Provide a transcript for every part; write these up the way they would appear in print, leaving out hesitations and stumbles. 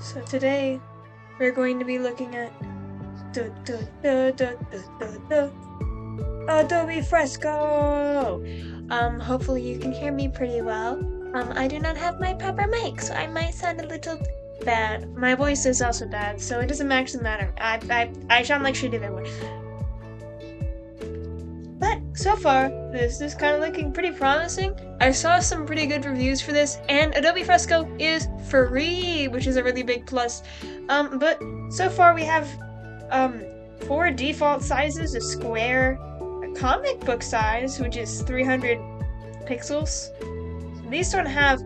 So today we're going to be looking at Adobe Fresco. Hopefully you can hear me pretty well. I do not have my proper mic, so I might sound a little bad. My voice is also bad, so it doesn't actually matter. I sound like shit either way. But so far, this is kind of looking pretty promising. I saw some pretty good reviews for this, and Adobe Fresco is free, which is a really big plus. But so far we have 4 default sizes: a square, a comic book size, which is 300 pixels. These don't have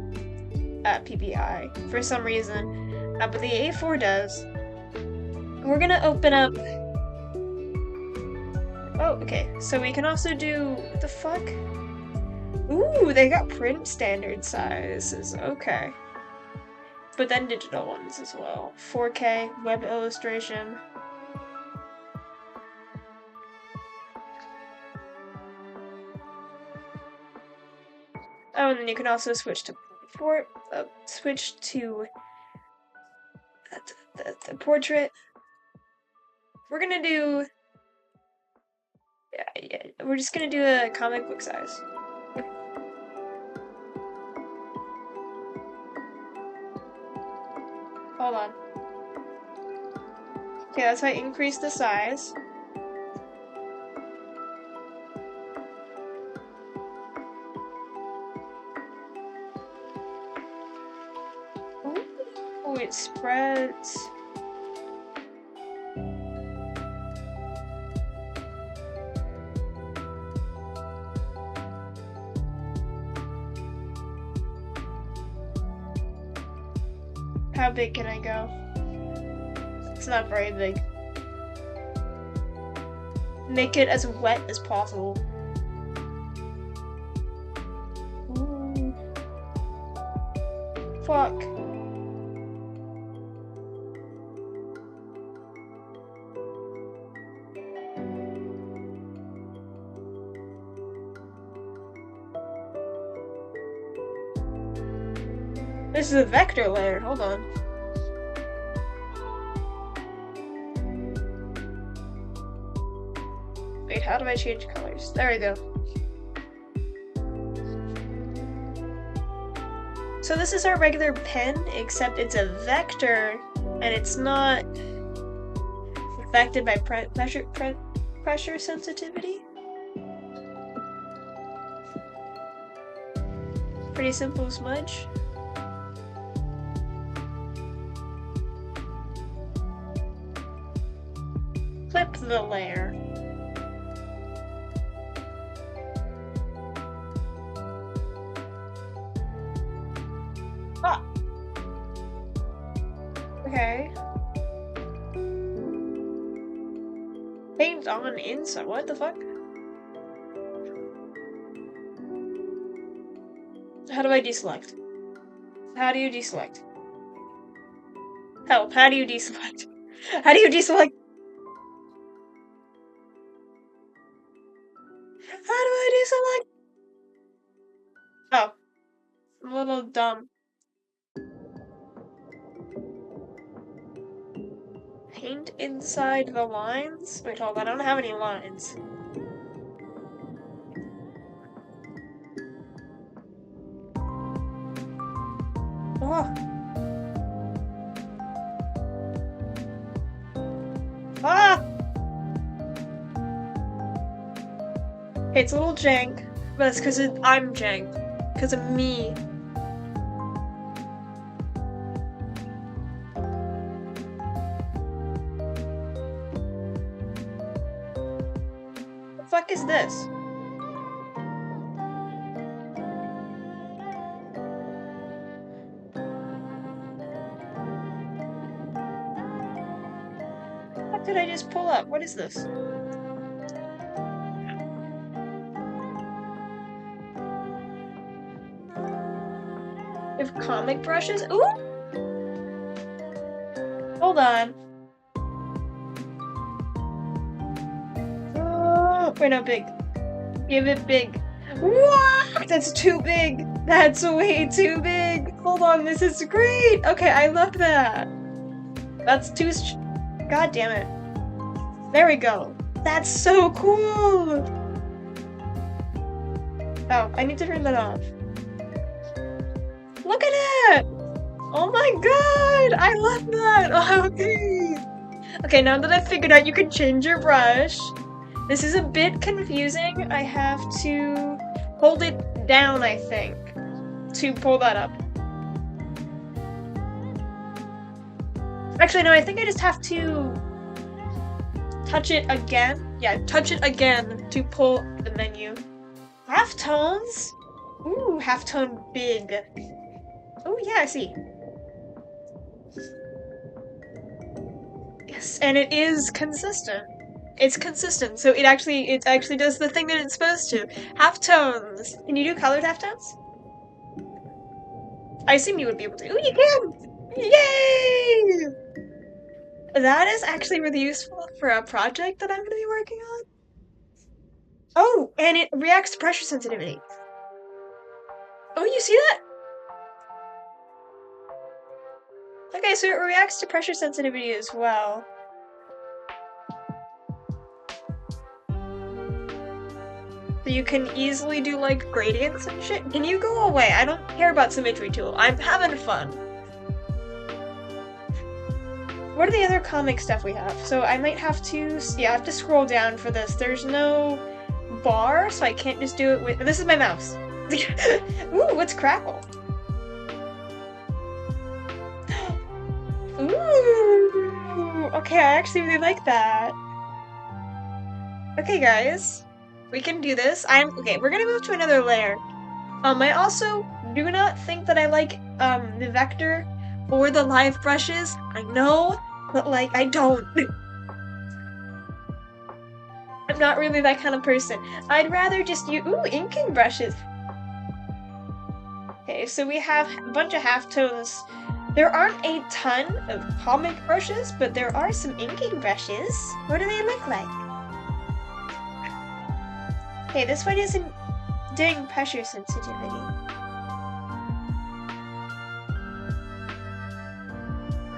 PPI for some reason, but the A4 does. We're gonna open up. Oh, okay. So we can also do what the fuck? Ooh, they got print standard sizes. Okay. But then digital ones as well. 4K, web illustration. Oh, and then you can also switch to the portrait. We're gonna do. Yeah, we're just gonna do a comic book size. Hold on. Okay, that's how I increase the size. Ooh, it spreads. How big can I go? It's not very big. Make it as wet as possible. Ooh. Fuck. This is a vector layer, hold on. Wait, how do I change colors? There we go. So this is our regular pen, except it's a vector, and it's not affected by pressure sensitivity. Pretty simple smudge. Clip the layer. Ah! Okay. Paint on inside. What the fuck? How do I deselect? How do you deselect? Help, how do you deselect? How do you deselect? How do I deselect? Oh. I'm a little dumb. Paint inside the lines? Wait, hold on, I don't have any lines. Oh. Ah! It's a little jank, but it's because I'm jank. Because of me. The fuck is this? What did I just pull up? What is this? If comic brushes? Ooh! Hold on. Oh, wait, no, big. Give it big. What? That's too big. That's way too big. Hold on, this is great. Okay, I love that. That's too God damn it. There we go. That's so cool! Oh, I need to turn that off. Look at it! Oh my god! I love that! Oh, okay! Okay, now that I've figured out you can change your brush, this is a bit confusing. I have to hold it down, I think, to pull that up. Actually, no, I think I just have to touch it again. Yeah, touch it again to pull the menu. Halftones? Ooh, halftone big. Oh yeah, I see. Yes, and it is consistent. It's consistent, so it actually does the thing that it's supposed to. Halftones. Can you do colored halftones? I assume you would be able to. Ooh, you can! Yay! That is actually really useful for a project that I'm going to be working on. Oh, and it reacts to pressure sensitivity. Oh, you see that? Okay, so it reacts to pressure sensitivity as well. So you can easily do, like, gradients and shit. Can you go away? I don't care about Symmetry Tool. I'm having fun. What are the other comic stuff we have? So I might have to, yeah, I have to scroll down for this. There's no bar, so I can't just do it with, this is my mouse. Ooh, what's Crackle? Ooh, okay, I actually really like that. Okay, guys, we can do this. Okay, we're gonna move to another layer. I also do not think that I like, the vector or the live brushes. I know, but, like, I don't. I'm not really that kind of person. I'd rather just use, ooh, inking brushes. Okay, so we have a bunch of halftones. There aren't a ton of comic brushes, but there are some inking brushes. What do they look like? Okay, this one isn't doing pressure sensitivity.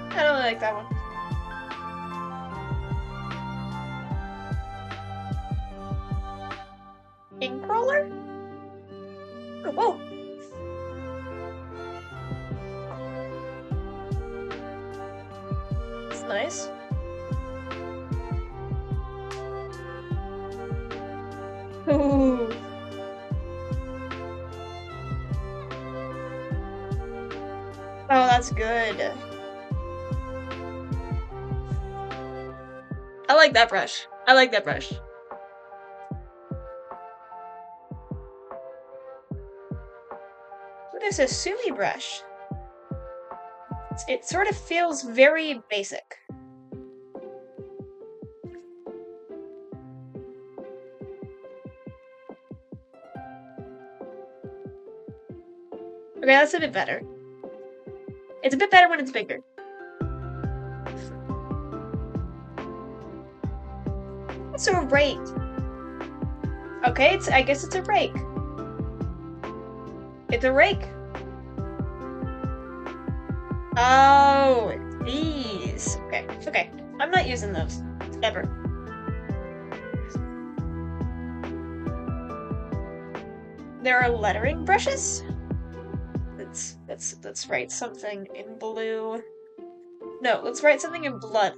I don't like that one. Ink roller? Oh, whoa. It's nice. Ooh. Oh, that's good. I like that brush. I like that brush. Ooh, there's a Sumi brush. It sort of feels very basic. Okay, that's a bit better. It's a bit better when it's bigger. It's a rake. Okay, I guess it's a rake. It's a rake. Oh, these. Okay. I'm not using those. Ever. There are lettering brushes? Let's write something in blue. No, let's write something in blood.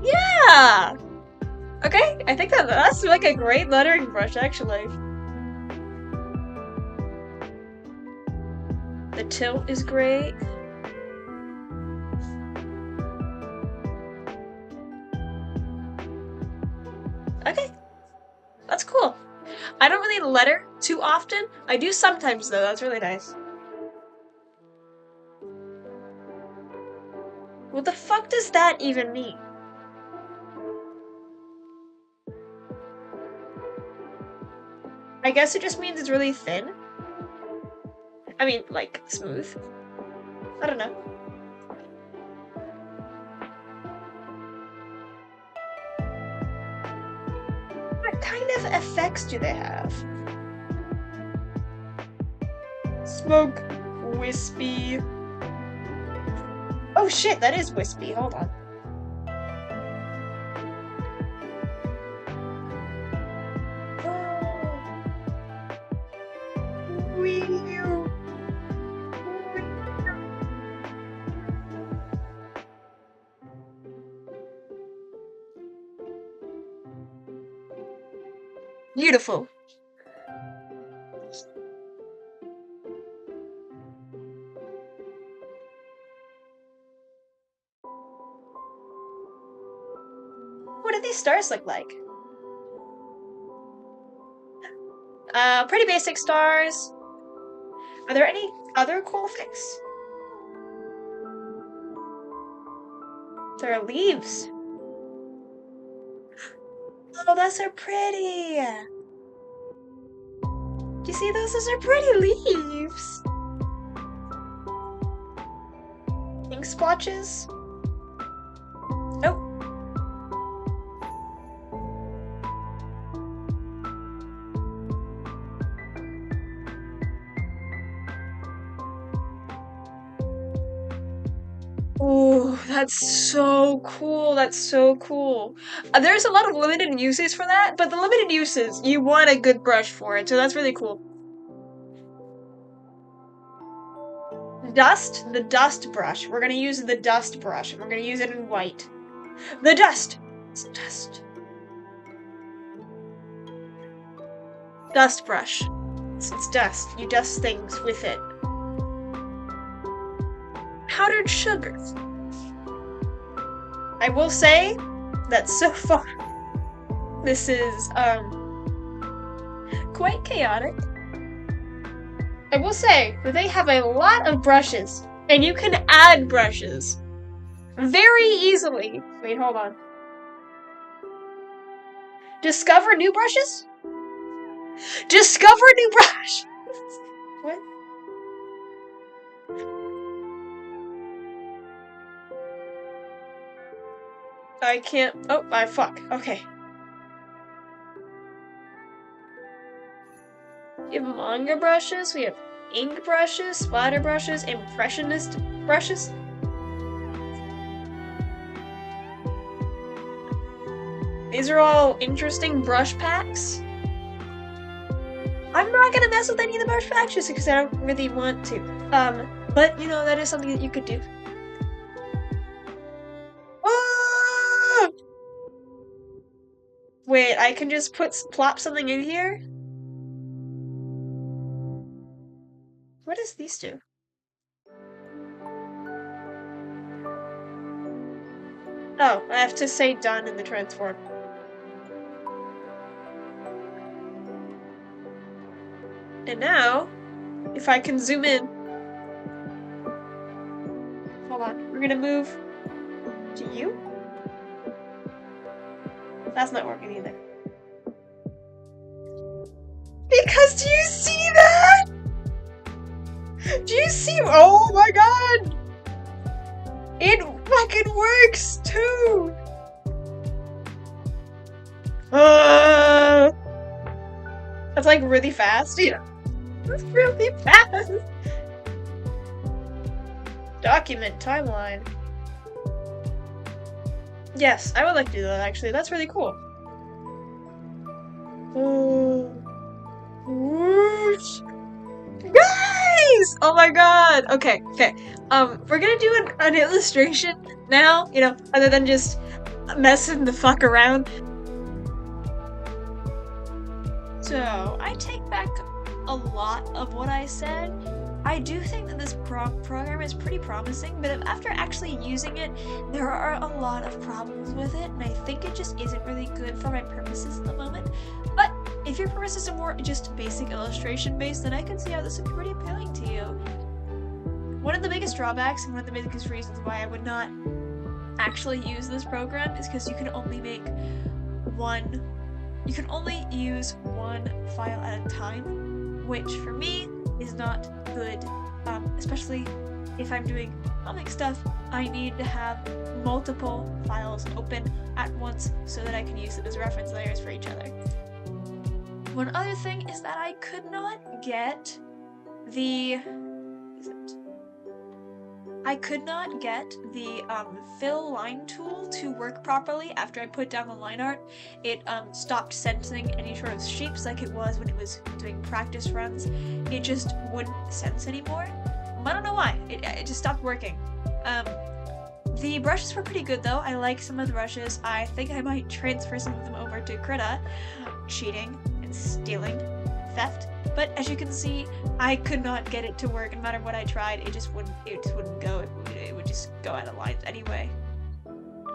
Yeah! Okay, I think that's like a great lettering brush, actually. The tilt is great. Okay, that's cool. I don't really letter too often. I do sometimes, though. That's really nice. What the fuck does that even mean? I guess it just means it's really thin. I mean, like, smooth. I don't know. What kind of effects do they have? Smoke, wispy. Oh shit, that is wispy. Hold on. Beautiful. What do these stars look like? Pretty basic stars. Are there any other cool effects? There are leaves. Oh, that's so pretty. Do you see those? Those are pretty leaves. Ink splotches. Oh. Ooh, that's so cool. That's so cool. There's a lot of limited uses for that, but the limited uses, you want a good brush for it, so that's really cool. Dust, the dust brush. We're gonna use the dust brush, and we're gonna use it in white. The dust! It's dust. Dust brush. It's dust. You dust things with it. Powdered sugars. I will say that so far this is quite chaotic. I will say that they have a lot of brushes, and you can add brushes very easily. Wait, hold on. Discover new brushes? Discover new brush! What? I can't. Oh, fuck. Okay. We have manga brushes, we have ink brushes, splatter brushes, impressionist brushes. These are all interesting brush packs. I'm not gonna mess with any of the brush packs just because I don't really want to. But you know, that is something that you could do. Ah! Wait, I can just plop something in here? What does these do? Oh, I have to say done in the transform. And now, if I can zoom in. Hold on, we're gonna move to you. That's not working either. Because do you see that? Do you see? Oh my god! It fucking works too! That's like really fast. Yeah. That's really fast. Document timeline. Yes, I would like to do that actually. That's really cool. Whoosh. Guys! Oh my god. Okay. We're gonna do an illustration now, you know, other than just messing the fuck around. So, I take back a lot of what I said. I do think that this program is pretty promising, but after actually using it, there are a lot of problems with it, and I think it just isn't really good for my purposes at the moment. But if your purposes are more just basic illustration based, then I can see how this would be pretty appealing to you. One of the biggest drawbacks and one of the biggest reasons why I would not actually use this program is because you can only use one file at a time, which for me is not good, especially if I'm doing comic stuff, I need to have multiple files open at once so that I can use them as reference layers for each other. One other thing is that I could not get the fill line tool to work properly after I put down the line art. It stopped sensing any sort of shapes like it was when it was doing practice runs. It just wouldn't sense anymore. I don't know why. It just stopped working. The brushes were pretty good though. I like some of the brushes. I think I might transfer some of them over to Krita. Cheating and stealing. Theft. But as you can see, I could not get it to work. No matter what I tried, it just wouldn't go. It would just go out of lines anyway.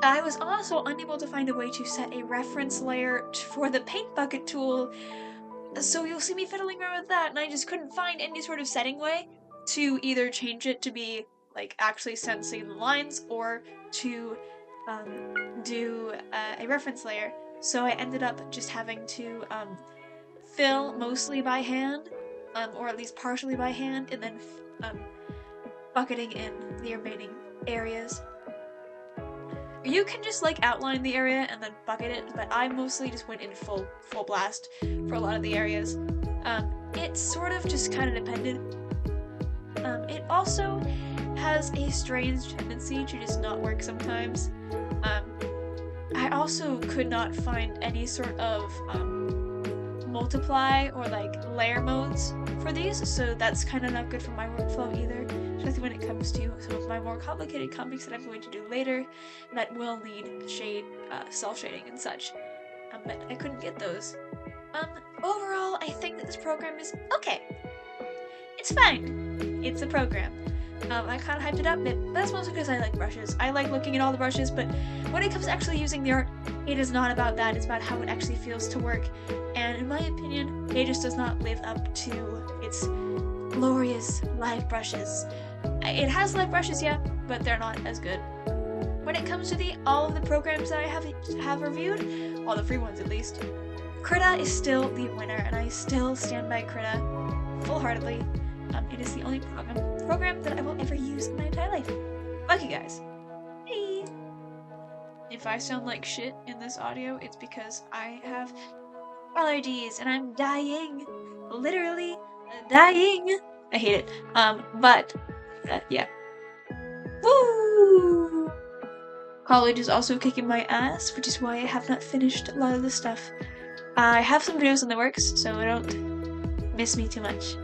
I was also unable to find a way to set a reference layer for the paint bucket tool, so you'll see me fiddling around with that, and I just couldn't find any sort of setting way to either change it to be like actually sensing the lines or to do a reference layer. So I ended up just having to fill mostly by hand, or at least partially by hand, and then bucketing in the remaining areas. You can just like outline the area and then bucket it, but I mostly just went in full blast for a lot of the areas. It's sort of just kind of dependent. It also has a strange tendency to just not work sometimes. I also could not find any sort of multiply or like layer modes for these, so that's kind of not good for my workflow either, especially when it comes to some of my more complicated comics that I'm going to do later that will need shade, cell shading and such. But I couldn't get those. Overall, I think that this program is okay. It's fine. It's a program. I kind of hyped it up a bit, but that's mostly because I like brushes. I like looking at all the brushes, but when it comes to actually using the art, it is not about that. It's about how it actually feels to work. And in my opinion, it just does not live up to its glorious live brushes. It has live brushes, yeah, but they're not as good. When it comes to all of the programs that I have reviewed, all the free ones at least, Krita is still the winner, and I still stand by Krita full-heartedly. It is the only program that I will ever use in my entire life. Fuck you guys. Hey! If I sound like shit in this audio, it's because I have allergies and I'm dying. Literally dying. I hate it. Yeah. Woo! College is also kicking my ass, which is why I have not finished a lot of this stuff. I have some videos in the works, so don't miss me too much.